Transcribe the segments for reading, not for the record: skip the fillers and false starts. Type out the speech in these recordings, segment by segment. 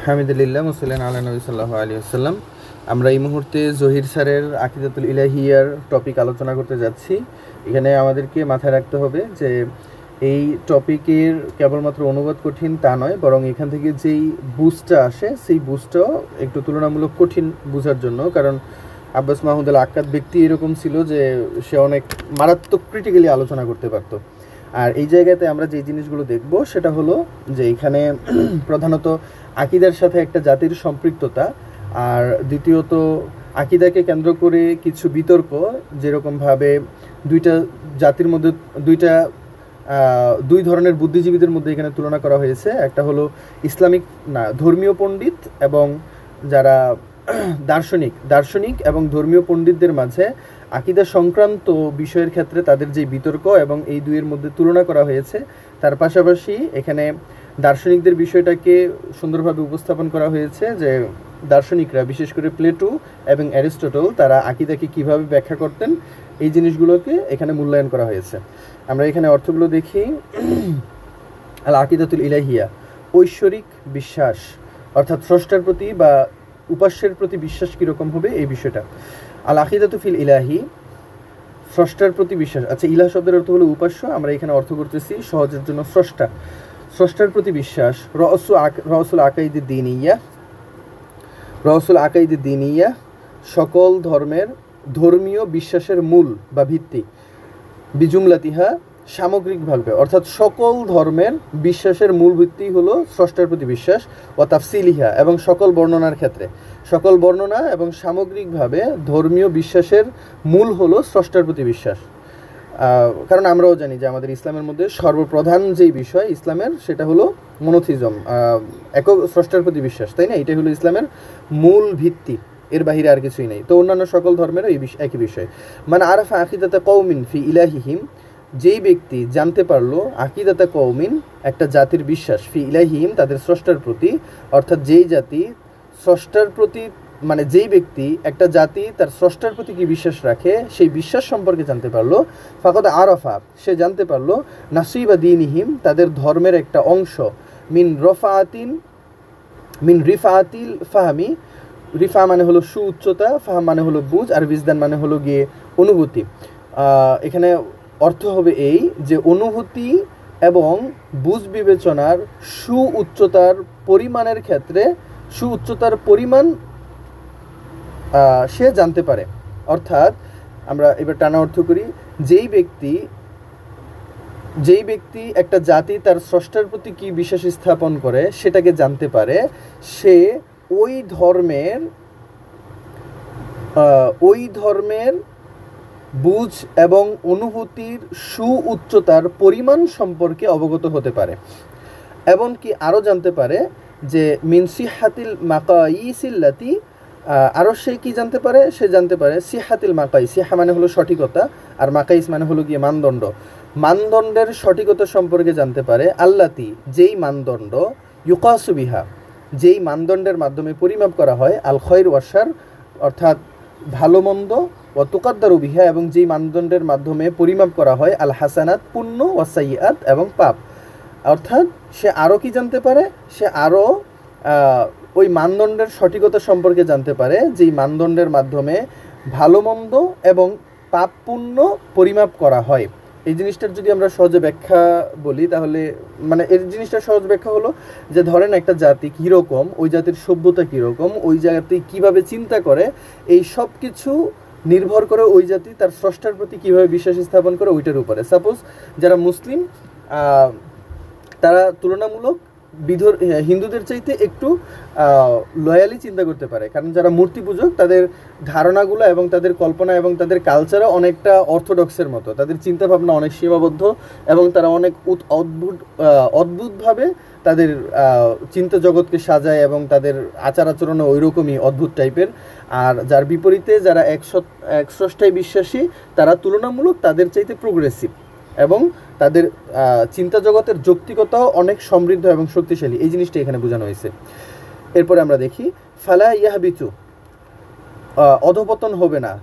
হামিদুলিল্লাহ muslin আলা নবী সাল্লাল্লাহু আলাইহি ওয়াসাল্লাম। আমরা এই মুহূর্তে জহির স্যারের আকিদাতুল ইলাহিয়ার টপিক আলোচনা করতে যাচ্ছি। এখানে আমাদেরকে মাথায় রাখতে হবে যে এই টপিকের কেবলমাত্র অনুবাদ কঠিন তা নয়, বরং এখান থেকে যেই বুঝটা আসে সেই বুঝটাও একটু তুলনামূলক কঠিন বোঝার জন্য। কারণ আব্বাস মাহমুদ আল আক্কাদ ব্যক্তি এরকম ছিল যে সে অনেক মারাত্মক ক্রিটিক্যালি আলোচনা করতে পারতো। আর এই জায়গাতে আমরা যে জিনিসগুলো দেখব সেটা হলো যে এখানে প্রধানত আকিদার সাথে একটা জাতির সম্পৃক্ততা, আর দ্বিতীয়ত আকিদাকে কেন্দ্র করে কিছু বিতর্ক, যেরকমভাবে দুইটা জাতির মধ্যে দুই ধরনের বুদ্ধিজীবীদের মধ্যে এখানে তুলনা করা হয়েছে। একটা হলো ধর্মীয় পণ্ডিত এবং যারা দার্শনিক এবং ধর্মীয় পণ্ডিতদের মাঝে আকিদা সংক্রান্ত বিষয়ের ক্ষেত্রে তাদের যে বিতর্ক এবং এই দুইয়ের মধ্যে তুলনা করা হয়েছে। তার পাশাপাশি এখানে দার্শনিকদের বিষয়টাকে সুন্দরভাবে উপস্থাপন করা হয়েছে যে দার্শনিকরা, বিশেষ করে প্লেটো এবং অ্যারিস্টটল, তারা আকিদাকে কিভাবে ব্যাখ্যা করতেন, এই জিনিসগুলোকে এখানে মূল্যায়ন করা হয়েছে। আমরা এখানে অর্থগুলো দেখি। আল আকিদাতুল ইলাহিয়া, ঐশ্বরিক বিশ্বাস, অর্থাৎ স্রষ্টার প্রতি বা উপাস্যের প্রতি বিশ্বাস কীরকম হবে এই বিষয়টা। আল আকিদাতু ফিল ইলাহি, স্রষ্টার প্রতি বিশ্বাস। আচ্ছা, ইলাহ শব্দের অর্থ হলো উপাস্য, আমরা এখানে অর্থ করতেছি সহজের জন্য স্রষ্টার প্রতি বিশ্বাস। রসুল আকাইদি দিনিয়া, সকল ধর্মের ধর্মীয় বিশ্বাসের মূল বা ভিত্তি। বিজুমলাতিহা, সামগ্রিকভাবে, অর্থাৎ সকল ধর্মের বিশ্বাসের মূল ভিত্তি হলো স্রষ্টার প্রতি বিশ্বাস। ও তাফসিলিহা, এবং সকল বর্ণনার ক্ষেত্রে, সকল বর্ণনা এবং সামগ্রিকভাবে ধর্মীয় বিশ্বাসের মূল হলো স্রষ্টার প্রতি বিশ্বাস। কারণ আমরাও জানি যে আমাদের ইসলামের মধ্যে সর্বপ্রধান যেই বিষয় ইসলামের, সেটা হলো মনোথিজম, একক স্রষ্টার প্রতি বিশ্বাস, তাই না? এটাই হলো ইসলামের মূল ভিত্তি, এর বাহিরে আর কিছুই নেই। তো অন্যান্য সকল ধর্মেরও এই একই বিষয়। মানে আরাফা আকিদাতা কওমিন ফি ইলাহিহিম, যেই ব্যক্তি জানতে পারলো আকিদাতা কওমিন, একটা জাতির বিশ্বাস, ফি ইলাহিহিম, তাদের স্রষ্টার প্রতি, অর্থাৎ যেই জাতি স্রষ্টার প্রতি, মানে যেই ব্যক্তি, একটা জাতি তার স্রষ্টার প্রতি কি বিশ্বাস রাখে সেই বিশ্বাস সম্পর্কে জানতে পারলো। ফাকাদ আরাফা, সে জানতে পারলো নাসিবা দীনিহিম, তাদের ধর্মের একটা অংশ। মিন রিফাতিল ফাহমি, রিফা মানে হলো সুউচ্চতা, ফাহাম মানে হলো বুঝ, আর বিজদান মানে হলো গিয়ে অনুভূতি। এখানে অর্থ হবে এই যে অনুভূতি এবং বুঝ বিবেচনার সুউচ্চতার পরিমাণের ক্ষেত্রে, সুউচ্চতার পরিমাণ সে জানতে পারে। অর্থাৎ আমরা এবার টানা অর্থ করি, যেই ব্যক্তি একটা জাতি তার স্রষ্টার প্রতি কি বিশ্বাস স্থাপন করে সেটাকে জানতে পারে, সে ওই ধর্মের বুঝ এবং অনুভূতির সুউচ্চতার পরিমাণ সম্পর্কে অবগত হতে পারে। এমনকি আরও জানতে পারে যে মিন সিহাতিল মাকাইসিল্লাতি, আরও সে কি জানতে পারে, সে জানতে পারে সিহাতিল মাকাইস, সিহা মানে হলো সঠিকতা, আর মাকাইস মানে হলো গিয়ে মানদণ্ডের সঠিকতা সম্পর্কে জানতে পারে। আল্লাতি, যেই মানদণ্ড, ইউকাসু বিহা, যেই মানদণ্ডের মাধ্যমে পরিমাপ করা হয়, আল খৈর ওয়াশার, অর্থাৎ ভালো মন্দ, ও তুকাদ্দারু বিহা, এবং যেই মানদণ্ডের মাধ্যমে পরিমাপ করা হয়, আল হাসানাত, পুণ্য, ওয়াসাইয়াত, এবং পাপ। অর্থাৎ সে আরও কি জানতে পারে, সে আরও ওই মানদণ্ডের সঠিকতা সম্পর্কে জানতে পারে, যেই মানদণ্ডের মাধ্যমে ভালো মন্দ এবং পাপ পুণ্য পরিমাপ করা হয়। এই জিনিসটার যদি আমরা সহজে ব্যাখ্যা বলি, তাহলে মানে এর জিনিসটার সহজ ব্যাখ্যা হলো যে ধরেন একটা জাতি কীরকম, ওই জাতির সভ্যতা কীরকম, ওই জাতি কীভাবে চিন্তা করে, এই সব কিছু নির্ভর করে ওই জাতি তার স্রষ্টার প্রতি কীভাবে বিশ্বাস স্থাপন করে ওইটার উপরে। সাপোজ যারা মুসলিম, তারা তুলনামূলক হিন্দুদের চাইতে একটু লয়ালি চিন্তা করতে পারে, কারণ যারা মূর্তি পূজক তাদের ধারণাগুলো এবং তাদের কল্পনা এবং তাদের কালচারও অনেকটা অর্থোডক্সের মতো, তাদের চিন্তাভাবনা অনেক সীমাবদ্ধ এবং তারা অনেক অদ্ভুতভাবে তাদের চিন্তা জগৎকে সাজায় এবং তাদের আচার আচরণও ওই রকমই অদ্ভুত টাইপের। আর যার বিপরীতে যারা এক স্রষ্টায় বিশ্বাসী, তারা তুলনামূলক তাদের চাইতে প্রোগ্রেসিভ এবং তাদের চিন্তা জগতের যৌক্তিকতাও অনেক সমৃদ্ধ এবং শক্তিশালী। এই জিনিসটা এখানে বোঝানো হয়েছে। এরপরে আমরা দেখি ফালা ইয়াহবিতু, অধপতন হবে না।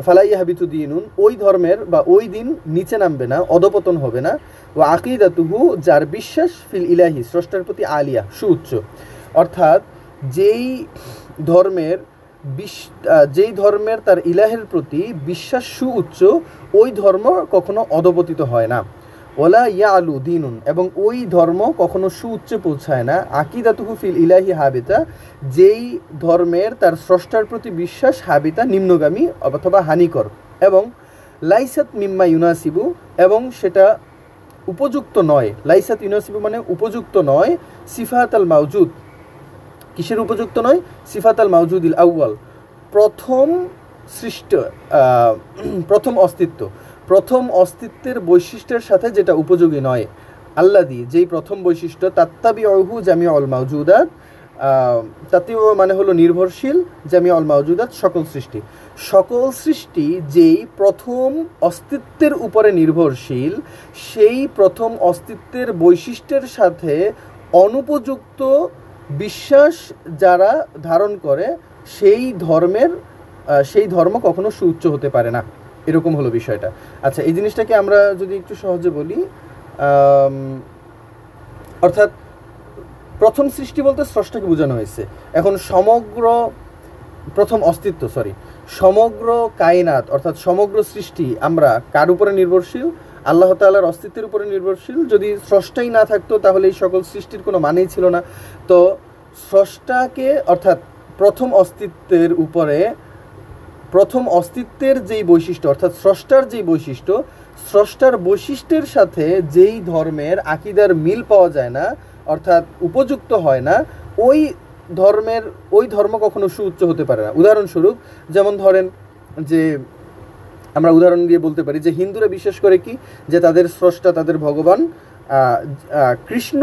ফালা ইয়াহবিতু দিনুন, ওই ধর্মের বা ওই দিন নিচে নামবে না, অধপতন হবে না। ও আকিদাতুহু, যার বিশ্বাস, ফিল ইলাহি, স্রষ্টার প্রতি, আলিয়া, সুউচ্চ। অর্থাৎ যেই ধর্মের তার ইলাহের প্রতি বিশ্বাস সুউচ্চ, ওই ধর্ম কখনো অধপতিত হয় না। ওলা ইয়ালু দিনুন, এবং ওই ধর্ম কখনো সুউচ্চে পৌঁছায় না। আকিদাতুহু ফিল ইলাহি হাবিতা, যেই ধর্মের তার স্রষ্টার প্রতি বিশ্বাস হাবিতা নিম্নগামী অথবা হানিকর, এবং লাইসাত মিম্মা ইউনাসিবু, এবং সেটা উপযুক্ত নয়। লাইসাত ইউনাসিবু মানে উপযুক্ত নয়, সিফাত আল মাউজুদ, কিসের উপযুক্ত নয়? সিফাত আল মাউজুদিল আউয়াল, প্রথম অস্তিত্বের বৈশিষ্ট্যের সাথে যেটা উপযোগী নয়। আল্লাদি, যেই প্রথম বৈশিষ্ট্য, তাত্তাবিউহু জামিউল মাউজুদাত, তাত্তাবিউ মানে হলো নির্ভরশীল, জামিউল মাউজুদাত সকল সৃষ্টি যেই প্রথম অস্তিত্বের উপরে নির্ভরশীল, সেই প্রথম অস্তিত্বের বৈশিষ্ট্যের সাথে অনুপযুক্ত বিশ্বাস যারা ধারণ করে, সেই ধর্ম কখনো সুউচ্চ হতে পারে না। এরকম হলো বিষয়টা। আচ্ছা, এই জিনিসটাকে আমরা যদি একটু সহজে বলি, অর্থাৎ প্রথম সৃষ্টি বলতে স্রষ্টাকে বোঝানো হয়েছে। এখন সমগ্র কায়নাত অর্থাৎ সমগ্র সৃষ্টি আমরা কার উপরে নির্ভরশীল? আল্লাহ তাআলার অস্তিত্বের উপরে নির্ভরশীল। যদি স্রষ্টাই না থাকতো তাহলে এই সকল সৃষ্টির কোনো মানেই ছিল না। তো স্রষ্টাকে, অর্থাৎ প্রথম অস্তিত্বের যেই বৈশিষ্ট্য, অর্থাৎ স্রষ্টার যেই বৈশিষ্ট্য, স্রষ্টার বৈশিষ্ট্যের সাথে যেই ধর্মের আকিদার মিল পাওয়া যায় না, অর্থাৎ উপযুক্ত হয় না, ওই ধর্ম কখনো সুউচ্চ হতে পারে না। উদাহরণস্বরূপ, যেমন ধরেন যে আমরা উদাহরণ দিয়ে বলতে পারি যে হিন্দুরা বিশ্বাস করে কি, যে তাদের স্রষ্টা, তাদের ভগবান কৃষ্ণ,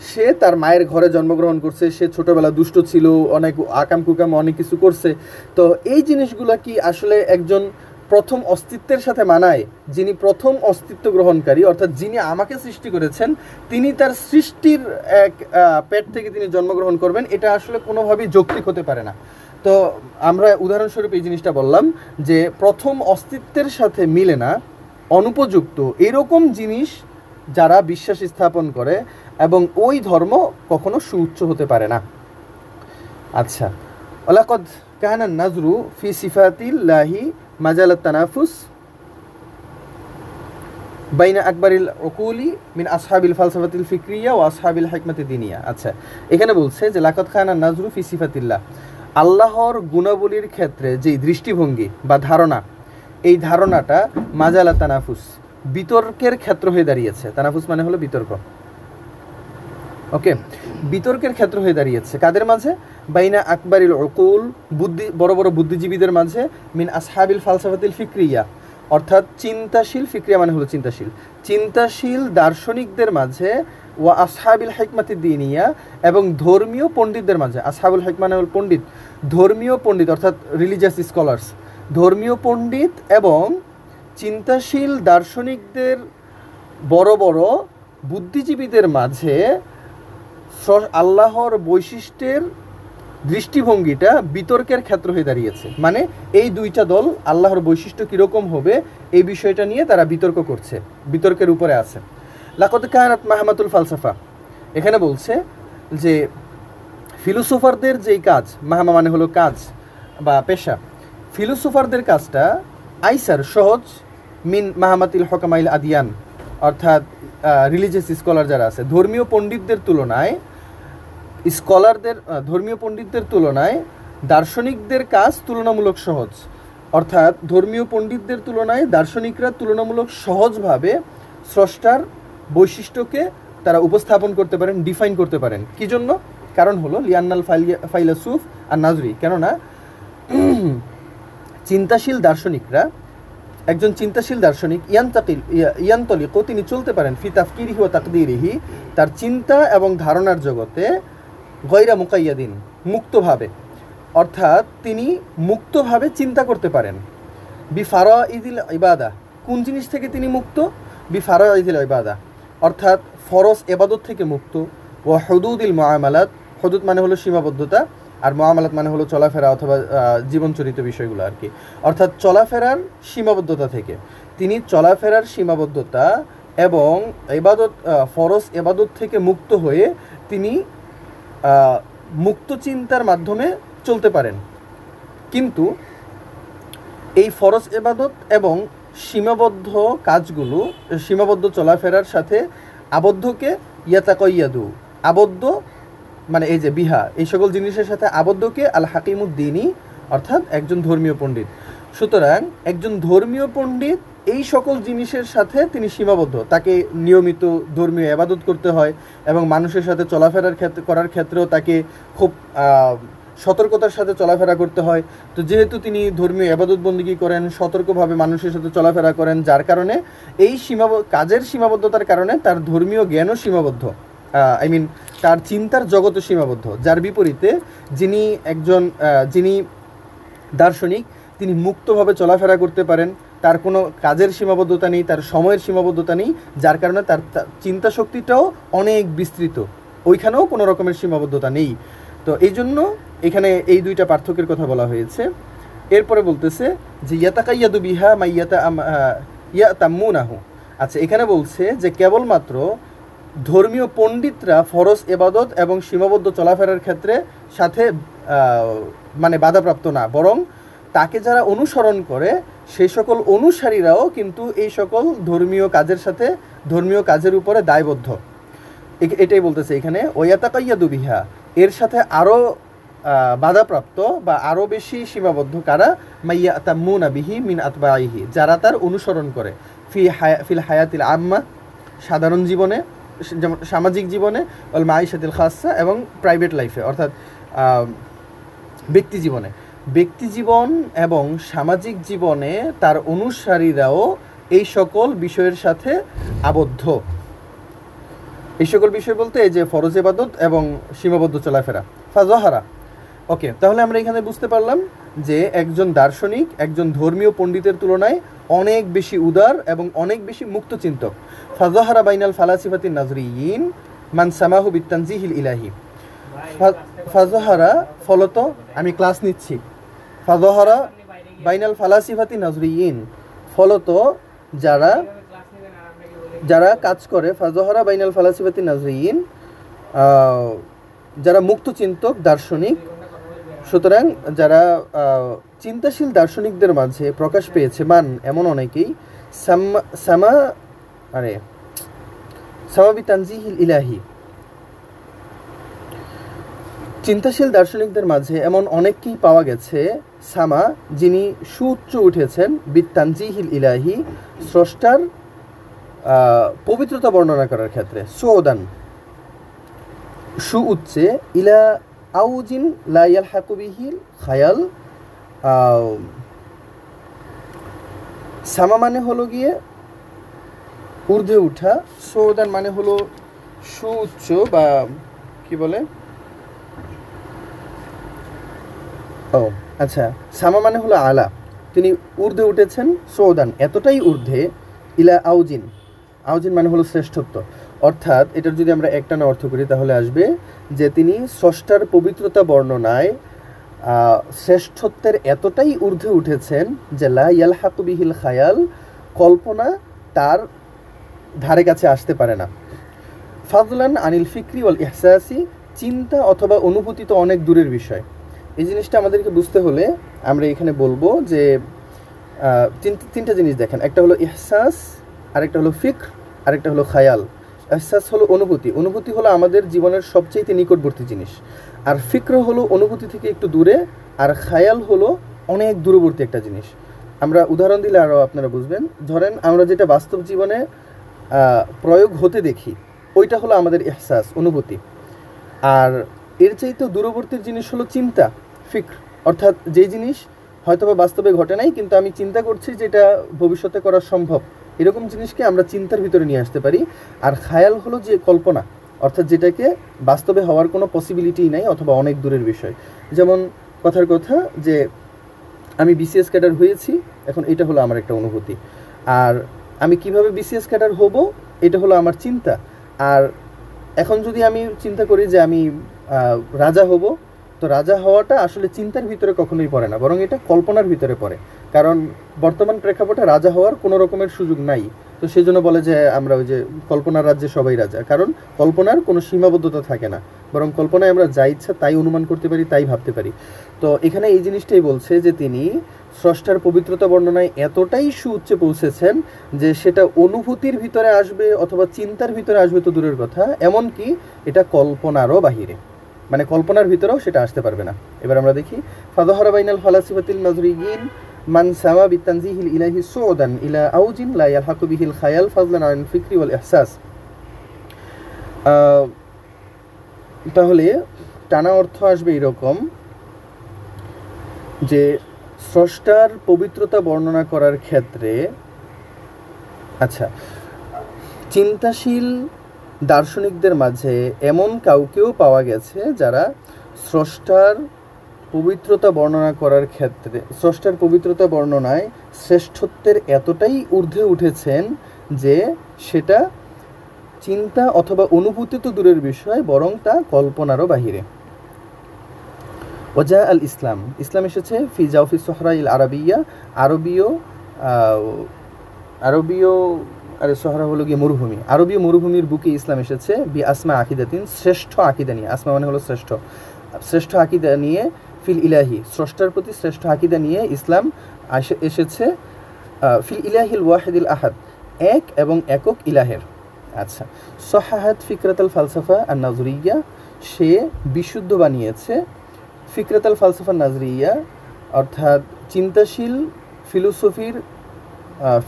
সে তার মায়ের ঘরে জন্মগ্রহণ করছে, সে ছোটবেলা দুষ্ট ছিল, অনেক আকাম কুকাম অনেক কিছু করছে। তো এই জিনিসগুলা কি আসলে একজন প্রথম অস্তিত্বের সাথে মানায়? যিনি প্রথম অস্তিত্ব গ্রহণকারী, অর্থাৎ যিনি আমাকে সৃষ্টি করেছেন, তিনি তার সৃষ্টির এক পেট থেকে তিনি জন্মগ্রহণ করবেন, এটা আসলে কোনোভাবেই যৌক্তিক হতে পারে না। তো আমরা উদাহরণস্বরূপ এই জিনিসটা বললাম যে প্রথম অস্তিত্বের সাথে মিলে না, অনুপযুক্ত এরকম জিনিস যারা বিশ্বাস স্থাপন করে, এবং ওই ধর্ম কখনো সুউচ্চ হতে পারে না। আচ্ছা, ওয়ালাকাদ কানা নাযরু ফি সিফাতিল্লাহি মাজালাত তানাফুস বাইনা আকবারিল উকুলি মিন আসহাবিল ফালসাফাতিল ফিকরিয়া ওয়া আসহাবিল হিকমাতি দিনিয়া। আচ্ছা, এখানে বলছে যে লাকাদ কানা নাযরু ফি সিফাতিল্লাহ, আল্লাহর গুণাবলীর ক্ষেত্রে যেই দৃষ্টিভঙ্গি বা ধারণা, এই ধারণাটা মাজালাত তানাফুস, বিতর্কের ক্ষেত্র হয়ে দাঁড়িয়েছে। তানাফুস মানে হলো বিতর্ক। ওকে, বিতর্কের ক্ষেত্র হয়ে দাঁড়িয়েছে কাদের মাঝে? বাইনা আকবারিল উকুল, বড় বড় বুদ্ধিজীবীদের মাঝে, মিন আসহাবিল ফালসাফাতিল ফিকরিয়া, অর্থাৎ চিন্তাশীল, ফিকরিয়া মানে হলো চিন্তাশীল দার্শনিকদের মাঝে, ওয়া আসহাবিল হিকমাতি দিনিয়া, এবং ধর্মীয় পণ্ডিতদের মাঝে। আসহাবুল হিকমা মানে হল পণ্ডিত, ধর্মীয় পণ্ডিত অর্থাৎ রিলিজিয়াস স্কলার্স, ধর্মীয় পণ্ডিত এবং চিন্তাশীল দার্শনিকদের, বড় বড় বুদ্ধিজীবীদের মাঝে আল্লাহর বৈশিষ্ট্যের দৃষ্টিভঙ্গিটা বিতর্কের ক্ষেত্র হয়ে দাঁড়িয়েছে। মানে এই দুইটা দল আল্লাহর বৈশিষ্ট্য কীরকম হবে এই বিষয়টা নিয়ে তারা বিতর্ক করছে, বিতর্কের উপরে আছে। লাকাদ কানাত মাহমাতুল ফালসাফা, এখানে বলছে যে ফিলোসোফারদের যেই কাজ, মাহমা মানে হলো কাজ বা পেশা, ফিলোসোফারদের কাজটা আইসার সহজ, মিন মাহমাতিল হকামাইল আদিয়ান, অর্থাৎ রিলিজিয়াস স্কলার যারা আছে, ধর্মীয় পণ্ডিতদের তুলনায় দার্শনিকদের কাজ তুলনামূলক সহজ। অর্থাৎ ধর্মীয় পণ্ডিতদের তুলনায় দার্শনিকরা তুলনামূলক সহজভাবে স্রষ্টার বৈশিষ্ট্যকে তারা উপস্থাপন করতে পারেন, ডিফাইন করতে পারেন। কি জন্য? কারণ হলো লিয়ান্নাল ফাইলাসুফ আর নাজরি, কেননা একজন চিন্তাশীল দার্শনিক ইয়ান্তলিকো, তিনি চলতে পারেন, ফি তাফকিরিহি ওয়া তাকদিরিহি, তার চিন্তা এবং ধারণার জগতে, গয়রা মুকাইয়াদিন, মুক্তভাবে, অর্থাৎ তিনি মুক্তভাবে চিন্তা করতে পারেন। বিফারাইদিল ইবাদা, কোন জিনিস থেকে তিনি মুক্ত? বিফারাইদিল ইবাদা, অর্থাৎ ফরজ ইবাদত থেকে মুক্ত। ওয়া হুদুদিল মুআমালাত, হুদুদ মানে হলো সীমাবদ্ধতা, আর মুআমালাত মানে হলো চলাফেরা অথবা জীবনচরিত বিষয়গুলো আর কি, অর্থাৎ চলাফেরার সীমাবদ্ধতা থেকে তিনি চলাফেরার সীমাবদ্ধতা এবং ইবাদত, ফরজ ইবাদত থেকে মুক্ত হয়ে তিনি মুক্ত চিন্তার মাধ্যমে চলতে পারেন, কিন্তু এই ফরজ ইবাদত এবং সীমাবদ্ধ কাজগুলো, সীমাবদ্ধ চলাফেরার সাথে আবদ্ধকে ইয়াতাকাইয়াদু, আবদ্ধ মানে এই যে বিহা, এই সকল জিনিসের সাথে আবদ্ধকে আল হাকিমুদ্দিনী, অর্থাৎ একজন ধর্মীয় পণ্ডিত। সুতরাং একজন ধর্মীয় পণ্ডিত এই সকল জিনিসের সাথে তিনি সীমাবদ্ধ, তাকে নিয়মিত ধর্মীয় ইবাদত করতে হয় এবং মানুষের সাথে চলাফেরার করার ক্ষেত্রেও তাকে খুব সতর্কতার সাথে চলাফেরা করতে হয়। তো যেহেতু তিনি ধর্মীয় ইবাদত বন্দেগী করেন, সতর্কভাবে মানুষের সাথে চলাফেরা করেন, যার কারণে এই কাজের সীমাবদ্ধতার কারণে তার ধর্মীয় জ্ঞানও সীমাবদ্ধ, তার চিন্তার জগৎও সীমাবদ্ধ। যার বিপরীতে যিনি দার্শনিক, তিনি মুক্তভাবে চলাফেরা করতে পারেন, তার কোনো কাজের সীমাবদ্ধতা নেই, তার সময়ের সীমাবদ্ধতা নেই, যার কারণে তার চিন্তা শক্তিটাও অনেক বিস্তৃত, ওইখানেও কোনো রকমের সীমাবদ্ধতা নেই। তো এই জন্য এখানে এই দুইটা পার্থক্যের কথা বলা হয়েছে। এরপরে বলতেছে যে ইয়াতাকাইয়াদু বিহা মা ইয়াতাম্মুনাহু। আচ্ছা, এখানে বলছে যে কেবলমাত্র ধর্মীয় পণ্ডিতরা ফরজ ইবাদত এবং সীমাবদ্ধ চলাফেরার ক্ষেত্রে সাথে মানে বাধাপ্রাপ্ত না, বরং তাকে যারা অনুসরণ করে সেই সকল অনুসারীরাও কিন্তু এই সকল ধর্মীয় কাজের সাথে, ধর্মীয় কাজের উপরে দায়বদ্ধ। এটাই বলতেছে এখানে ওয়াতাকাইয়াদু বিহা, এর সাথে আরও বাধাপ্রাপ্ত বা আরও বেশি সীমাবদ্ধ কারা, মাইয়া তাম্মুনা বিহি মিন আতবাইহি, যারা তার অনুসরণ করে, ফিল হায়াতিল আম্মা, সাধারণ জীবনে, যেমন সামাজিক জীবনে, অল মাইশাতিল খাসা, এবং প্রাইভেট লাইফে, অর্থাৎ ব্যক্তি জীবনে। ব্যক্তি জীবন এবং সামাজিক জীবনে তার অনুসারীরাও এই সকল বিষয়ের সাথে আবদ্ধ। এই সকল বিষয় বলতে এই যে ফরজ ইবাদত এবং সীমাবদ্ধ চলাফেরা। ফাজহারা, ওকে, তাহলে আমরা এখানে বুঝতে পারলাম যে একজন দার্শনিক একজন ধর্মীয় পণ্ডিতের তুলনায় অনেক বেশি উদার এবং অনেক বেশি মুক্ত চিন্তক। ফাজহারা বাইনাল ফালাসিফাতিন নাজরিয়িন মান সামাহু বিতানজিহিল ইলাহি। ফাজহারা ফলত, আমি ক্লাস নিচ্ছি, ফাজহারা বাইনাল ফালাসিফাতিন নাজরিয়িন, ফলত যারা কাজ করে, ফাজহারা বাইনাল ফালাসিফাতিন নাজরিয়িন, যারা মুক্ত চিন্তক দার্শনিক, সুতরাং যারা চিন্তাশীল দার্শনিকদের মাঝে প্রকাশ পেয়েছে মান, এমন অনেকেই, সামাবি তানজিহিল ইলাহি, চিন্তাশীল দার্শনিকদের মাঝে এমন অনেককেই পাওয়া গেছে, সামা, যিনি সুউচ্চ উঠেছেন, বিতানজিহিল ইলাহি, স্রষ্টার পবিত্রতা বর্ণনা করার ক্ষেত্রে, সৌদান, সুউচ্চে, ইলা আউজিন লা ইয়ালহাকু বিহিল খায়াল। সামা মানে হলো গিয়ে ঊর্ধ্বে উঠা, সৌদান মানে হলো সুউচ্চ বা কি বলে, আচ্ছা, সামা মানে হলো আলা, তিনি ঊর্ধ্বে উঠেছেন, সৌদান এতটাই ঊর্ধ্বে, ইলা আউজিন, আউজিন মানে হলো শ্রেষ্ঠত্ব, অর্থাৎ এটার যদি আমরা একটানা অর্থ করি তাহলে আসবে যে তিনি স্রষ্টার পবিত্রতা বর্ণনায় শ্রেষ্ঠত্বের এতটাই ঊর্ধ্বে উঠেছেন যে লা ইয়ালহাকু বিহিল খায়াল, কল্পনা তার ধারে কাছে আসতে পারে না। ফাজলান আনিল ফিকরি ওয়াল ইহসাসি, চিন্তা অথবা অনুভূতি তো অনেক দূরের বিষয়। এই জিনিসটা আমাদেরকে বুঝতে হলে আমরা এখানে বলবো যে তিনটা জিনিস দেখেন, একটা হলো ইহসাস, আরেকটা হলো ফিকর, আরেকটা হলো খায়াল। ইহসাস হলো অনুভূতি, অনুভূতি হলো আমাদের জীবনের সবচেয়ে নিকটবর্তী জিনিস, আর ফিকর হলো অনুভূতি থেকে একটু দূরে, আর খায়াল হলো অনেক দূরবর্তী একটা জিনিস। আমরা উদাহরণ দিলে আরও আপনারা বুঝবেন। ধরেন আমরা যেটা বাস্তব জীবনে প্রয়োগ হতে দেখি, ওইটা হলো আমাদের ইহসাস, অনুভূতি। আর এর চাইতে দূরবর্তীর জিনিস হলো চিন্তা, ফিকর, অর্থাৎ যেই জিনিস হয়তোবা বাস্তবে ঘটে নাই কিন্তু আমি চিন্তা করছি যে এটা ভবিষ্যতে করা সম্ভব, এরকম জিনিসকে আমরা চিন্তার ভিতরে নিয়ে আসতে পারি। আর খায়াল হলো যে কল্পনা, অর্থাৎ যেটাকে বাস্তবে হওয়ার কোনো পসিবিলিটিই নাই অথবা অনেক দূরের বিষয়। যেমন কথার কথা যে আমি বিসিএস ক্যাডার হয়েছি, এখন এটা হলো আমার একটা অনুভূতি। আর আমি কিভাবে বিসিএস ক্যাডার হব, এটা হলো আমার চিন্তা। আর এখন যদি আমি চিন্তা করি যে আমি রাজা হব, তো রাজা হওয়াটা আসলে চিন্তার ভিতরে কখনোই পড়ে না, বরং এটা কল্পনার ভিতরে পড়ে। কারণ বর্তমান প্রেক্ষাপটে রাজা হওয়ার কোনো রকমের সুযোগ নাই। তো সেই জন্য বলে যে আমরা ওই যে কল্পনার রাজ্যে সবাই রাজা, কারণ কল্পনার কোনো সীমাবদ্ধতা থাকে না, বরং কল্পনায় আমরা যা ইচ্ছা তাই অনুমান করতে পারি, তাই ভাবতে পারি। তো এখানে এই জিনিসটাই বলছে যে তিনি স্রষ্টার পবিত্রতা বর্ণনায় এতটাই সুউচ্চে পৌঁছেছেন যে সেটা অনুভূতির ভিতরে আসবে অথবা চিন্তার ভিতরে আসবে তো দূরের কথা, এমনকি এটা কল্পনারও বাহিরে, মানে কল্পনার ভিতরেও সেটা আসতে পারবে না। এবার আমরা দেখি, ফাযহারা বাইনাল ফালাসিফাতিল নাজরিয়িন মান সামা বিতানজিহিল ইলাহি সুউদান ইলা আউজিন লা ইয়ালহাকু বিহিল খায়াল ফাযলান আনিল ফিকরি ওয়াল ইহসাস। তাহলে টানা অর্থ আসবে এরকম যে স্রষ্টার পবিত্রতা বর্ণনা করার ক্ষেত্রে, আচ্ছা, চিন্তাশীল দার্শনিকদের মাঝে এমন কাউকেও পাওয়া গেছে যারা স্রষ্টার পবিত্রতা বর্ণনা করার ক্ষেত্রে, স্রষ্টার পবিত্রতা বর্ণনায় শ্রেষ্ঠত্বের এতটাই ঊর্ধ্বে উঠেছেন যে সেটা চিন্তা অথবা অনুভূতি তো দূরের বিষয়, বরং তা কল্পনারও বাহিরে। ওজা আল ইসলাম, ইসলাম এসেছে ফি জাওফি সোহরাইল আরবিয়া, আরবীয় আরে সোহরা হলো গিয়ে মরুভূমি, আরবীয় মরুভূমির বুকে ইসলাম এসেছে বি আসমা আকিদাতিন, শ্রেষ্ঠ আকিদা নিয়ে, আসমা মানে হলো শ্রেষ্ঠ, শ্রেষ্ঠ আকিদা নিয়ে, ফিল ইলাহি, স্রষ্টার প্রতি শ্রেষ্ঠ আকিদা নিয়ে ইসলাম এসেছে, ফিল ইলাহিল ওয়াহিদিল আহাদ, এক এবং একক ইলাহের। আচ্ছা, সহাহাত ফিকরাতাল ফালসাফা আর নাজরিয়া, সে বিশুদ্ধ বানিয়েছে ফিকরাতাল ফালসাফা নাজরিয়া, অর্থাৎ চিন্তাশীল ফিলোসফির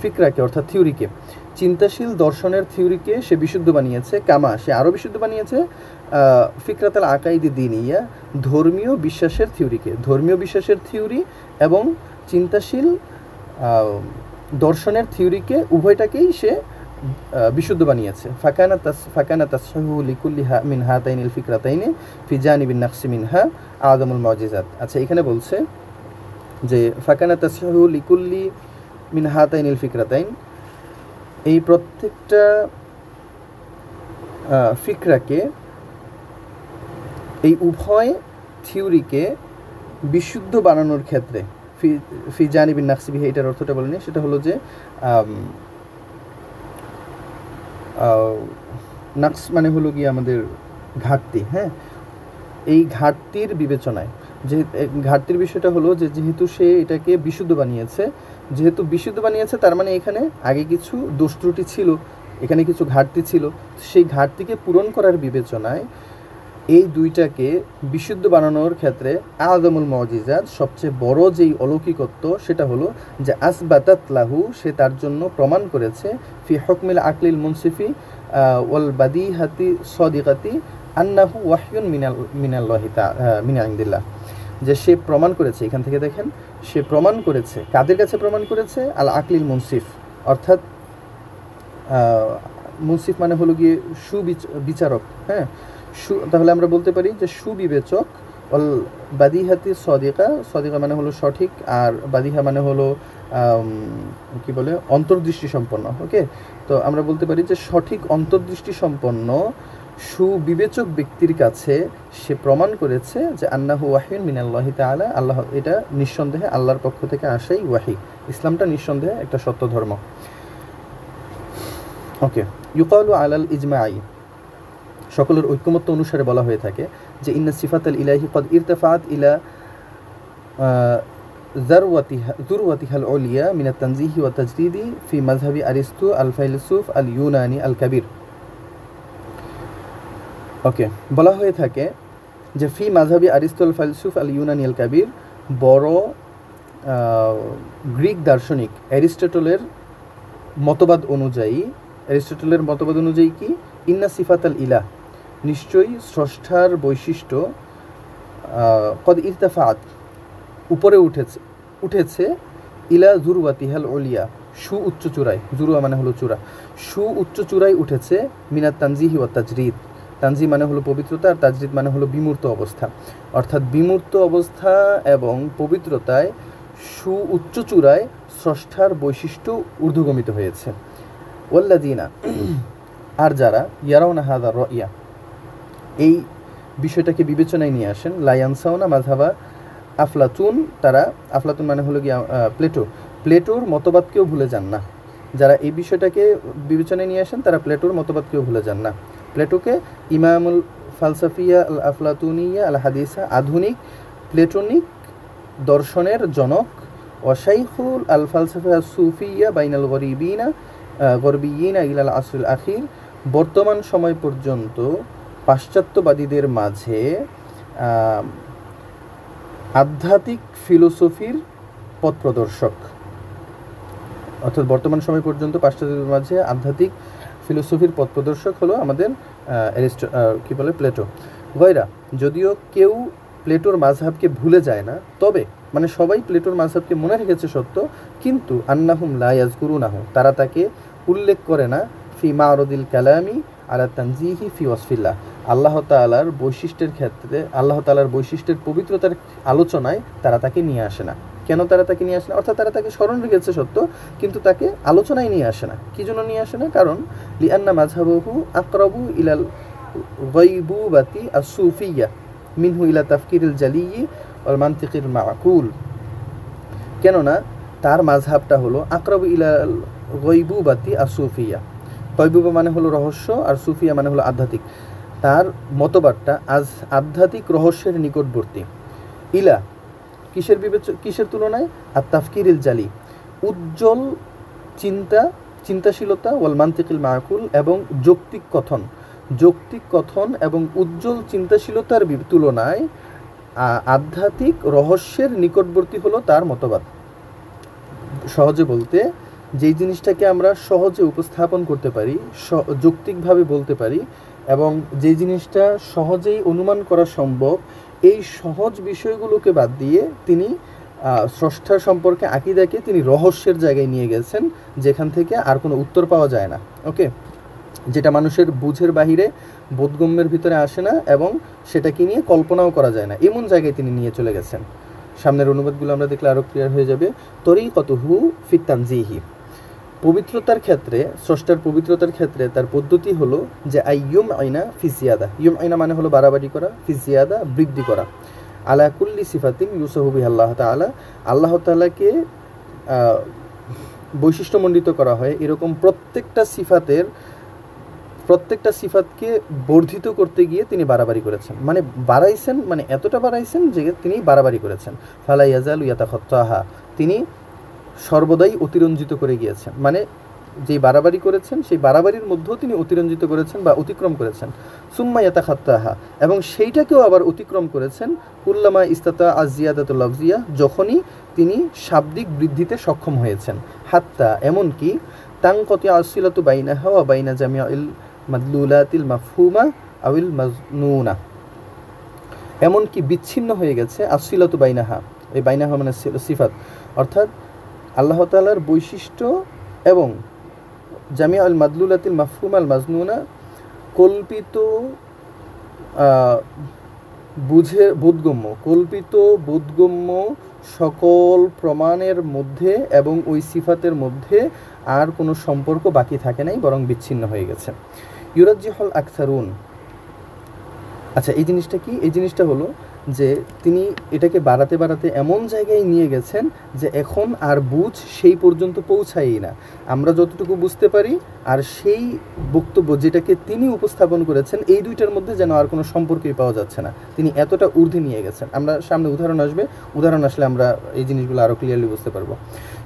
ফিকরাকে, অর্থাৎ থিওরিকে, চিন্তাশীল দর্শনের থিওরিকে সে বিশুদ্ধ বানিয়েছে। কামা, সে আরও বিশুদ্ধ বানিয়েছে ফিকরাতাল আকাইদি দিনিয়া, ধর্মীয় বিশ্বাসের থিওরিকে, ধর্মীয় বিশ্বাসের থিওরি এবং চিন্তাশীল দর্শনের থিওরিকে, উভয়টাকেই সে বিশুদ্ধ বানিয়েছে। ফাকানা তাসহিহু লিকুল্লি মিন হাতাইনিল ফিকরাতাইনি ফি জানিবিন নাকসি মিনহা আযমুল মুজিজাত। আচ্ছা, এখানে বলছে যে ফাকানা তাসহিহু লিকুল্লি মিন হাতাইনিল ফিকরাতাইন, এই প্রত্যেকটা ফিকরাকে, এই উভয় থিওরিকে বিশুদ্ধ বানানোর ক্ষেত্রে, ফি জানিবিন নাকসি বিহি, এটার অর্থটা বলেনি, সেটা হলো যে নাকস মানে হলো গিয়ে আমাদের ঘাটতি, হ্যাঁ, এই ঘাটতির বিবেচনায়, যে ঘাটতির বিষয়টা হলো যে যেহেতু সে এটাকে বিশুদ্ধ বানিয়েছে, যেহেতু বিশুদ্ধ বানিয়েছে তার মানে এখানে আগে কিছু দোষ ত্রুটি ছিল, এখানে কিছু ঘাটতি ছিল, সেই ঘাটতিকে পূরণ করার বিবেচনায় এই দুইটাকে বিশুদ্ধ বানানোর ক্ষেত্রে আযমুল মুজিজাত, সবচেয়ে বড় যেই অলৌকিকত্ব সেটা হলো যে আসবাতাত লাহু, সে তার জন্য প্রমাণ করেছে ফি হুকমিল আকলিল মুনসিফি ওয়াল বাদিহাতি সাদিকাতি আন্নাহু ওয়াহয়ুন মিনাল্লাহি মিন ইনদিল্লাহ, যে সে প্রমাণ করেছে, এখান থেকে দেখেন, সে প্রমাণ করেছে, কাদের কাছে প্রমাণ করেছে? আল আকলিল মুনসিফ, অর্থাৎ মুনসিফ মানে হলো গিয়ে সুবিচারক, হ্যাঁ, তাহলে আমরা বলতে পারি যে সুবিবেচক। অল বাদিহাতি সদিকা, সদিকা মানে হলো সঠিক, আর বাদিহা মানে হলো কি বলে, অন্তর্দৃষ্টি সম্পন্ন। ওকে, তো আমরা বলতে পারি যে সঠিক অন্তর্দৃষ্টি সম্পন্ন সুবিবেচক ব্যক্তির কাছে সে প্রমাণ করেছে যে আন্নাহু ওয়াহিয়ুন মিনাল্লাহি তাআলা, আল্লাহ, এটা নিঃসন্দেহে আল্লাহর পক্ষ থেকে আসাই ওয়াহি, ইসলামটা নিঃসন্দেহে একটা সত্য ধর্ম। ওকে, ইউকালু আলাল ইজমাই, সকলের ঐক্যমত্য অনুসারে বলা হয়ে থাকে যে ইন্না সিফাতাল ইলাহি কদ ইরতাফাত ইলা যুরওয়াতিহাল উলিয়া মিনাত তানজিহি ওয়া তাজদিদি ফি মাযহাবি আরিস্তু আল ফাইলসুফ আল ইউনানি আল কাবীর। ওকে, বলা হয়ে থাকে যে ফি মাযহাবি আরিস্তু আল ফাইলসুফ আল ইউনানি আল কাবীর, বড় গ্রিক দার্শনিক অ্যারিস্টটলের মতবাদ অনুযায়ী, অ্যারিস্টটলের মতবাদ অনুযায়ী কি, ইন্না সিফাতাল ইলাহ, নিশ্চয়ই স্রষ্টার বৈশিষ্ট্য, কদ ইরতাফাত, উপরে উঠেছে, ইলা যুরওয়াতিহাল উলিয়া, উচ্চ চূড়ায়, যুরওয়া মানে হলো চূড়া, উচ্চ চূড়ায় উঠেছে, মিনাত তানজিহি ওয়া তাজরিদ, তানজি মানে হলো পবিত্রতা, আর তাজরিদ মানে হলো বিমূর্ত অবস্থা, অর্থাৎ বিমূর্ত অবস্থা এবং পবিত্রতায় উচ্চ চূড়ায় স্রষ্টার বৈশিষ্ট্য ঊর্ধ্বগমিত হয়েছে। ওয়াল্লাযিনা, আর যারা ইয়ারাউনা হাযা রাইয়া, এই বিষয়টাকে বিবেচনায় নিয়ে আসেন, লা ইয়ানসাউনা মাযহাবা আফলাতুন, তারা, আফলাতুন মানে হলো গিয়ে প্লেটোর মতবাদকেও ভুলে যান না, যারা এই বিষয়টাকে বিবেচনায় নিয়ে আসেন তারা প্লেটোর মতবাদকেও ভুলে যান না। প্লেটোকে ইমামুল ফালসাফিয়া আল আফলাতুনিয়া আল হাদিসা, আধুনিক প্লেটোনিক দর্শনের জনক, ওয়াশাইখুল আল ফালসাফা সুফিয়া বাইনাল গরবিয়িনা ইলাল আসরুল আখির, বর্তমান সময় পর্যন্ত পাশ্চাত্যবাদীদের মাঝে আধ্যাত্মিক ফিলোসফির পথ প্রদর্শক। অর্থাৎ বর্তমান সময় পর্যন্ত পাশ্চাত্যদের মাঝে আধ্যাত্মিক ফিলোসফির পথ প্রদর্শক হলো আমাদের প্লেটো। গয়রা, যদিও কেউ প্লেটোর মাযহাবকে ভুলে যায় না, তবে মানে সবাই প্লেটোর মাযহাবকে মনে রেখেছে সত্য, কিন্তু আন্নাহুম লা ইয়াজকুরুনাহু, তারা তাকে উল্লেখ করে না ফি মা'রাদিল কালামি আলা তানজিহি ফি ওয়াসফিল্লাহ, আল্লাহ তাআলার বৈশিষ্ট্যের ক্ষেত্রে, আল্লাহ তাআলার বৈশিষ্ট্যের পবিত্রতার আলোচনায় তারা তাকে নিয়ে আসে না। কেন তারা তাকে নিয়ে আসে না? অর্থাৎ তারা তাকে স্মরণ রেখেছে সত্য, কিন্তু তাকে আলোচনায় নিয়ে আসে না। কী জন্য নিয়ে আসে না? কারণ লিআন্না মাযহাবহু আকরাবু ইলাল গায়বুবাতি আস-সুফিয়্যা মিনহু ইলা তাফকিরিল জালিয়্যি ওয়াল মানতিকিল মা'কুল। কেননা তার মাযহাবটা হলো আকরাবু ইলাল গায়বুবাতি আস-সুফিয়্যা, গায়বুবা মানে হলো রহস্য আর সুফিয়া মানে হলো আধ্যাত্মিক। তার মতবাদটা আধ্যাত্মিক রহস্যের নিকটবর্তী। ইলা কিসের তুলনায়? আর তাফকিরিল জালি, উজ্জ্বল চিন্তাশীলতা, ওয়াল মান্তিকিল মাকুল, এবং যৌক্তিক কথন এবং উজ্জ্বল চিন্তাশীলতার তুলনায় আধ্যাত্মিক রহস্যের নিকটবর্তী হলো তার মতবাদ। সহজে বলতে, যেই জিনিসটাকে আমরা সহজে উপস্থাপন করতে পারি, যৌক্তিকভাবে বলতে পারি, এবং যে জিনিসটা সহজেই অনুমান করা সম্ভব, এই সহজ বিষয়গুলোকে বাদ দিয়ে তিনি স্রষ্টার সম্পর্কে আকীদাকে তিনি রহস্যের জায়গায় নিয়ে গেছেন, যেখান থেকে আর কোনো উত্তর পাওয়া যায় না। ওকে, যেটা মানুষের বুঝের বাহিরে, বোধগম্যের ভিতরে আসে না, এবং সেটাকে নিয়ে কল্পনাও করা যায় না, এমন জায়গায় তিনি নিয়ে চলে গেছেন। সামনের অনুবাদগুলো আমরা দেখলে আরও ক্লিয়ার হয়ে যাবে। তরিকতুহু ফি তানজিহি, পবিত্রতার ক্ষেত্রে, স্রষ্টার পবিত্রতার ক্ষেত্রে তার পদ্ধতি হলো যে আইয়ুম আইনা ফি জিয়াদা, ইয়ুম আইনা মানে হলো বাড়াবাড়ি করা, ফি জিয়াদা বৃদ্ধি করা, আলা কুল্লি সিফাতিন ইউসাহু বিহা আল্লাহ তাআলা, আল্লাহ তাআলাকে বৈশিষ্ট্যমণ্ডিত করা হয় এরকম প্রত্যেকটা সিফাতকে বর্ধিত করতে গিয়ে তিনি বাড়াবাড়ি করেছেন, মানে বাড়াইছেন, মানে এতটা বাড়াইছেন যে তিনি বাড়াবাড়ি করেছেন। ফালা ইয়াজালু ইয়াতাখাত্তাহা, তিনি সর্বদাই অতিরঞ্জিত করে গিয়েছেন, মানে যেই বাড়াবাড়ি করেছেন সেই বাড়াবাড়ির মধ্যেও তিনি অতিরঞ্জিত করেছেন বা অতিক্রম করেছেন। সুম্মা ইয়াতাখাত্তাহা, এবং সেইটাকেও আবার অতিক্রম করেছেন। কুল্লামা ইস্তাতা আজিয়াদাতুল লাফজিয়া, যখনই তিনি শাব্দিক বৃদ্ধিতে সক্ষম হয়েছেন। হাত্তা, এমনকি তানকতি আসিলাতু বাইনাহা ওয়া বাইনা জামিআল মাদলুলাতিল মাফহুমা আউল মাজনুনা, এমনকি বিচ্ছিন্ন হয়ে গেছে আসিলাতু বাইনাহা, এই বাইনাহা মানে সিফাত, অর্থাৎ আল্লাহ তাআলার বৈশিষ্ট্য এবং জামিআ আল মাদলুলাতিল মাফহুমা আল মাজনুনা, কল্পিত বোধগম্য সকল প্রমাণের মধ্যে এবং ওই সিফাতের মধ্যে আর কোনো সম্পর্ক বাকি থাকে নাই, বরং বিচ্ছিন্ন হয়ে গেছে। ইউরাজ্জিহুল আকসারুন, আচ্ছা এই জিনিসটা কি? এই জিনিসটা হলো যে তিনি এটাকে বাড়াতে বাড়াতে এমন জায়গায় নিয়ে গেছেন যে এখন আর বুঝ সেই পর্যন্ত পৌঁছায়ই না। আমরা যতটুকু বুঝতে পারি আর সেই বক্তব্য যেটাকে তিনি উপস্থাপন করেছেন, এই দুইটার মধ্যে যেন আর কোনো সম্পর্কই পাওয়া যাচ্ছে না। তিনি এতটা ঊর্ধ্বে নিয়ে গেছেন। আমরা সামনে উদাহরণ আসলে আমরা এই জিনিসগুলো আরও ক্লিয়ারলি বুঝতে পারবো।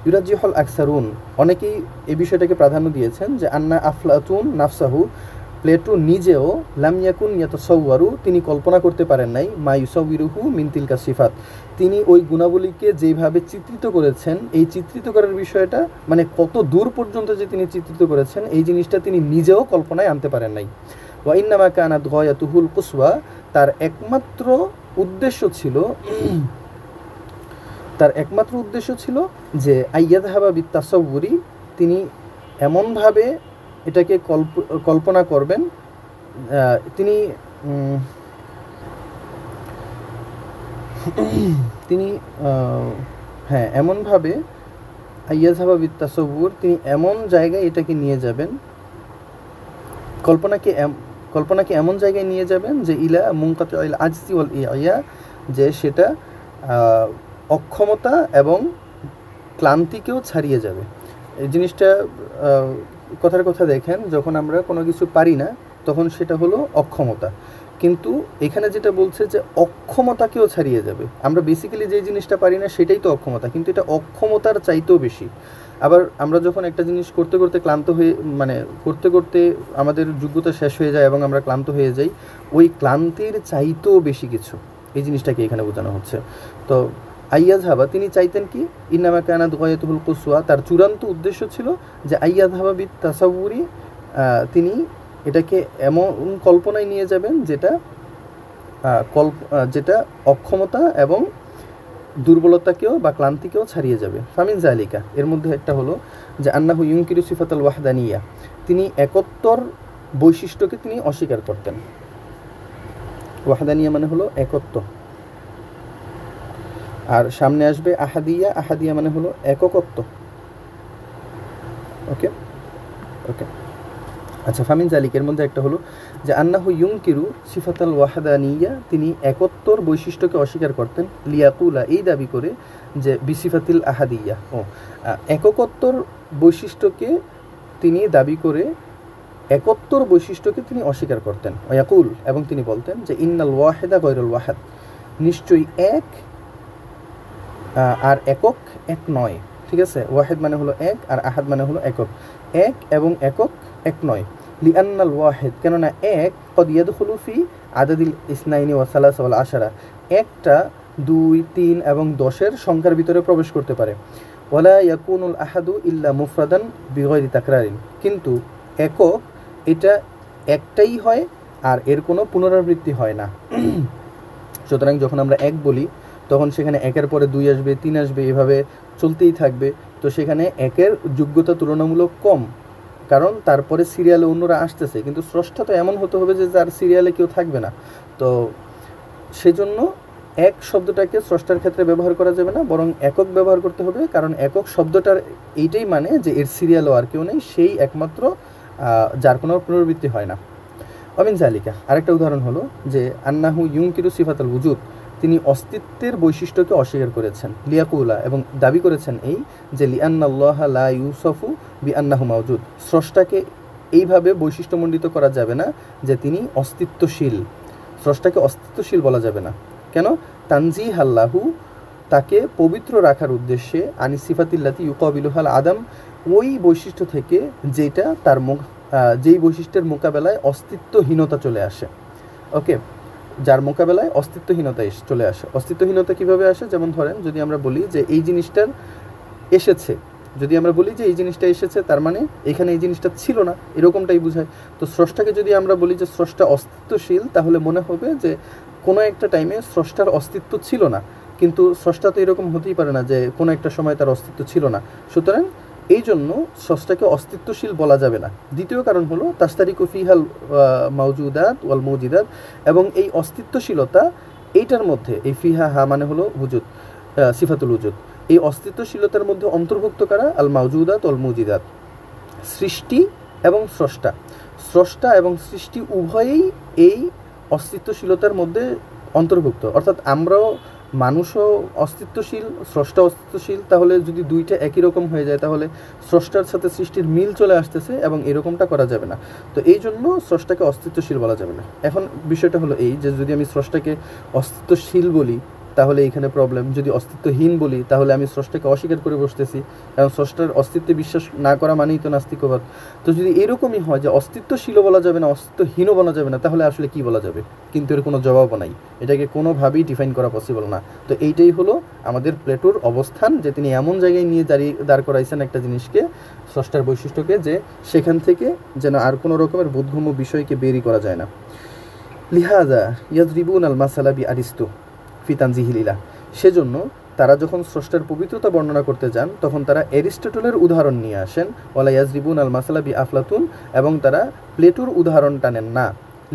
ইউরাজ্জিহুল আকসারুন, অনেকেই এই বিষয়টাকে প্রাধান্য দিয়েছেন যে আন্না আফলাতুন নাফসাহু, প্লেটো নিজেও লাম ইয়াকুন ইয়াতাসাওয়ারু, তিনি কল্পনা করতে পারেন নাই, মা ইউসাউবিরুহু মিন তিলকা সিফাত, তিনি ওই গুণাবলীকে যেভাবে চিত্রিত করেছেন, এই চিত্রিত করার বিষয়টা মানে কত দূর পর্যন্ত যে তিনি চিত্রিত করেছেন, এই জিনিসটা তিনি নিজেও কল্পনায় আনতে পারেন নাই। ওয়া ইন্নামা কানাত গায়াতুহুল কুসওয়া, তার একমাত্র উদ্দেশ্য ছিল যে আইয়াযহাবা বিতাসাউরি, তিনি এমনভাবে এটাকে কল্পনা করবেন, তিনি এমনভাবে আইয়াযহাবা বিতাসাউর, তিনি এমন জায়গায় এটাকে নিয়ে যাবেন, কল্পনাকে এমন জায়গায় নিয়ে যাবেন যে ইলা মুনকাতিউল আজজি ওয়াল ইয়া, যে সেটা অক্ষমতা এবং ক্লান্তিকেও ছাড়িয়ে যাবে। এই জিনিসটা কথার কথা দেখেন, যখন আমরা কোনো কিছু পারি না তখন সেটা হলো অক্ষমতা, কিন্তু এখানে যেটা বলছে যে অক্ষমতাকেও ছাড়িয়ে যাবে। আমরা বেসিক্যালি যে জিনিসটা পারি না সেটাই তো অক্ষমতা, কিন্তু এটা অক্ষমতার চাইতেও বেশি। আবার আমরা যখন একটা জিনিস করতে করতে ক্লান্ত হয়ে, মানে করতে করতে আমাদের যোগ্যতা শেষ হয়ে যায় এবং আমরা ক্লান্ত হয়ে যাই, ওই ক্লান্তির চাইতেও বেশি কিছু, এই জিনিসটাকে এখানে বোঝানো হচ্ছে। তো আইয়াজহাবা তিনি চাইতেন কি, ইন্নামা কানাত গায়াতুল কুসওয়া, তার চূড়ান্ত উদ্দেশ্য ছিল যে আইয়াজহাবা বিত তাসাউরি, তিনি এটাকে এমন কল্পনায় নিয়ে যাবেন যেটা যেটা অক্ষমতা এবং দুর্বলতাকেও বা ক্লান্তিকেও ছাড়িয়ে যাবে। ফামিন জালিকা, এর মধ্যে একটা হলো যে আন্নাহু ইউনকিরু সিফাতাল ওয়াহদানিয়া, তিনি একত্বর বৈশিষ্ট্যকে তিনি অস্বীকার করতেন। ওয়াহদানিয়া মানে হলো একত্ব, আর সামনে আসবে আহাদিয়া, আহাদিয়া মানে হলো এককত্ব। ওকে ওকে আচ্ছা, ফামিন জালিকের মধ্যে একটা হলো যে আন্নাহু ইউনকিরু সিফাতাল ওয়াহদানিয়া, তিনি একত্বর বৈশিষ্ট্যকে অস্বীকার করতেন। লিয়াকুলা, এই দাবি করে যে বিসিফাতিল আহাদিয়া, এককত্বর বৈশিষ্ট্যকে তিনি দাবি করে একত্বর বৈশিষ্ট্যকে তিনি অস্বীকার করতেন। ওয়াকুল, এবং তিনি বলতেন যে ইন্নাল ওয়াহেদা গৈরুল ওয়াহাদ, নিশ্চয়ই এক আর একক এক নয়। ঠিক আছে, ওয়াহেদ মানে হলো এক আর আহাদ মানে হলো একক, এক এবং একক এক নয়। লিআন্নাল ওয়াহেদ, কেননা এক কদ ইয়াদখুলু ফি আদাদিল ইসনাইনি ওয়া সালাসা ওয়াল আশারা, একটা, 2, 3 এবং 10-এর সংখ্যার ভিতরে প্রবেশ করতে পারে। ওয়ালা ইয়াকুনুল আহাদু ইল্লা মুফরাদান বিগয়রি তাকরারিন, কিন্তু একক এটা একটাই হয় আর এর কোনো পুনরাবৃত্তি হয় না। সুতরাং যখন আমরা এক বলি তখন সেখানে একের পরে 2 আসবে, 3 আসবে, এভাবে চলতেই থাকবে। তো সেখানে একের যোগ্যতা তুলনামূলক কম, কারণ তারপরে সিরিয়ালে অন্যরা আসতেছে, কিন্তু স্রষ্টা তো এমন হতে হবে যে যার সিরিয়ালে কেউ থাকবে না। তো সেজন্য এক শব্দটাকে স্রষ্টার ক্ষেত্রে ব্যবহার করা যাবে না, বরং একক ব্যবহার করতে হবে, কারণ একক শব্দটার এইটাই মানে যে এর সিরিয়ালও আর কেউ নেই, সেই একমাত্র যার কোনো পুনরাবৃত্তি হয় না। অমিন জালিকা, আরেকটা উদাহরণ হলো যে আন্নাহু ইউনকিরু সিফাতাল উজুদ, তিনি অস্তিত্বের বৈশিষ্ট্যকে অস্বীকার করেছেন। লিয়াকুলা, এবং দাবি করেছেন এই যে লিআন্নাল্লাহা লা ইউসাফু বিআন্নাহু মাওজুদ, স্রষ্টাকে এইভাবে বৈশিষ্ট্যমণ্ডিত করা যাবে না যে তিনি অস্তিত্বশীল, স্রষ্টাকে অস্তিত্বশীল বলা যাবে না। কেন? তানজিহাল্লাহু, তাকে পবিত্র রাখার উদ্দেশ্যে, আনি সিফাতিল্লাতি ইউকাবিলাল আদম, ওই বৈশিষ্ট্য থেকে যেটা তার যেই বৈশিষ্ট্যের মোকাবেলায় অস্তিত্বহীনতা চলে আসে। ওকে, যার মোকাবেলায় অস্তিত্বহীনতা চলে আসে। অস্তিত্বহীনতা কিভাবে আসে? যেমন ধরেন, যদি আমরা বলি যে এই জিনিসটার এসেছে, যদি আমরা বলি যে এই জিনিসটা এসেছে, তার মানে এখানে এই জিনিসটা ছিল না, এরকমটাই বোঝায়। তো স্রষ্টাকে যদি আমরা বলি যে স্রষ্টা অস্তিত্বশীল, তাহলে মনে হবে যে কোনো একটা টাইমে স্রষ্টার অস্তিত্ব ছিল না, কিন্তু স্রষ্টা তো এরকম হতেই পারে না যে কোনো একটা সময় তার অস্তিত্ব ছিল না। সুতরাং এই জন্য স্রষ্টাকে অস্তিত্বশীল বলা যাবে না। দ্বিতীয় কারণ হলো তাস্তারিকু ফিহাল মাউজুদাত ওয়াল মৌজিদাত, এবং এই অস্তিত্বশীলতা এইটার মধ্যে, এই ফিহা হা মানে হলো উজুদ, সিফাতুল উজুদ, এই অস্তিত্বশীলতার মধ্যে অন্তর্ভুক্ত করা আল মাউজুদাত ওয়াল মৌজিদাত, সৃষ্টি এবং স্রষ্টা, স্রষ্টা এবং সৃষ্টি উভয়েই এই অস্তিত্বশীলতার মধ্যে অন্তর্ভুক্ত। অর্থাৎ আমরাও, মানুষও অস্তিত্বশীল, স্রষ্টা অস্তিত্বশীল। তাহলে যদি দুইটা একই রকম হয়ে যায়, তাহলে স্রষ্টার সাথে সৃষ্টির মিল চলে আসতেছে, এবং এরকমটা করা যাবে না। তো এই জন্য স্রষ্টাকে অস্তিত্বশীল বলা যাবে না। এখন বিষয়টা হলো এই যে যদি আমি স্রষ্টাকে অস্তিত্বশীল বলি তাহলে এইখানে প্রবলেম, যদি অস্তিত্বহীন বলি তাহলে আমি স্রষ্টাকে অস্বীকার করে বসতেছি, কারণ স্রষ্টার অস্তিত্বে বিশ্বাস না করা মানেই তো নাস্তিকবাদ। তো যদি এরকমই হয় যে অস্তিত্বশীলও বলা যাবে না, অস্তিত্বহীনও বলা যাবে না, তাহলে আসলে কি বলা যাবে? কিন্তু এর কোনো জবাবও নাই, এটাকে কোনোভাবেই ডিফাইন করা পসিবল না। তো এইটাই হলো আমাদের প্লেটোর অবস্থান, যে তিনি এমন জায়গায় নিয়ে দাঁড় করাইছেন একটা জিনিসকে, স্রষ্টার বৈশিষ্ট্যকে, যে সেখান থেকে যেন আর কোনো রকমের বোধগম্য বিষয়কে বেরই করা যায় না। লিহাজা ইয়াজরিবুন আল মাসালা বি আরিস্তু ফি তানজিহিল, সেজন্য তারা যখন স্রষ্টার পবিত্রতা বর্ণনা করতে যান তখন তারা অ্যারিস্টটলের উদাহরণ নিয়ে আসেন, ওয়ালা ইয়াজরিবুন আল মাসালা বি আফলাতুন, এবং তারা প্লেটোর উদাহরণ টানেন না।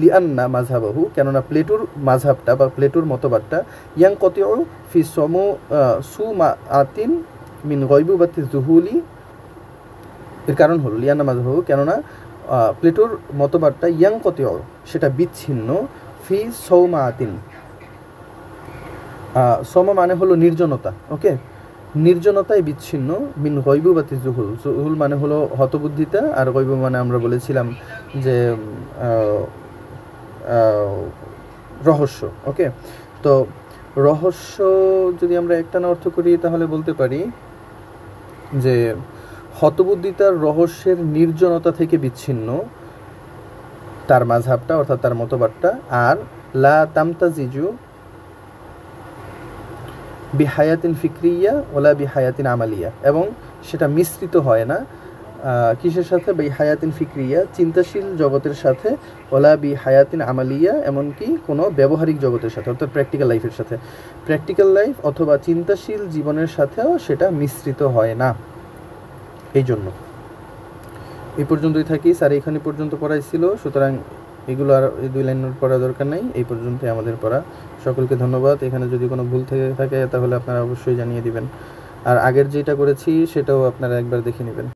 লিআন্না মাযহাবাহু, কেননা প্লেটোর মাযহাবটা বা প্লেটোর মতবাদটা ইয়ানকাতিউ ফি সুমাআতিন মিন গায়বুবাতি যুহুলি, এর কারণ হলো লিআন্না মাযহাবাহু, কেননা প্লেটোর মতবাদটা ইয়ানকাতিউ, সেটা বিচ্ছিন্ন, ফি সৌমাআতিন, সমা মানে হলো নির্জনতা, ওকে, নির্জনতায় বিচ্ছিন্ন মিন গৈবুবাতি জুহুল। জুহুল মানে হলো হতবুদ্ধিতা, আর গৈবু মানে আমরা বলেছিলাম যে রহস্য। ওকে, তো রহস্য যদি আমরা একটানা অর্থ করি তাহলে বলতে পারি যে হতবুদ্ধিতার রহস্যের নির্জনতা থেকে বিচ্ছিন্ন তার মাযহাবটা অর্থাৎ তার মতবাদটা। আর লা তামতাজিজু বিহায়াতিন ফিক্রিয়া ওলা বিহায়াতিন আমালিয়া, এবং সেটা মিশ্রিত হয় না কিসের সাথে? বিহায়াতিন ফিক্রিয়া চিন্তাশীল জগতের সাথে, ওলা বিহায়াতিন আমালিয়া এমনকি কোনো ব্যবহারিক জগতের সাথে অর্থাৎ প্র্যাকটিক্যাল লাইফের সাথে। প্র্যাকটিক্যাল লাইফ অথবা চিন্তাশীল জীবনের সাথেও সেটা মিশ্রিত হয় না। এই জন্য এই পর্যন্তই থাকি। স্যার এখানে পর্যন্ত পড়াইছিল, সুতরাং এগুলো আর এই 2 লাইন নোট পড়া দরকার নেই, এই পর্যন্তই আমাদের পড়া। সকলকে ধন্যবাদ। এখানে যদি কোনো ভুল থেকে থাকে তাহলে আপনারা অবশ্যই জানিয়ে দিবেন, আর আগের যেটা করেছি সেটাও আপনারা একবার দেখে নেবেন।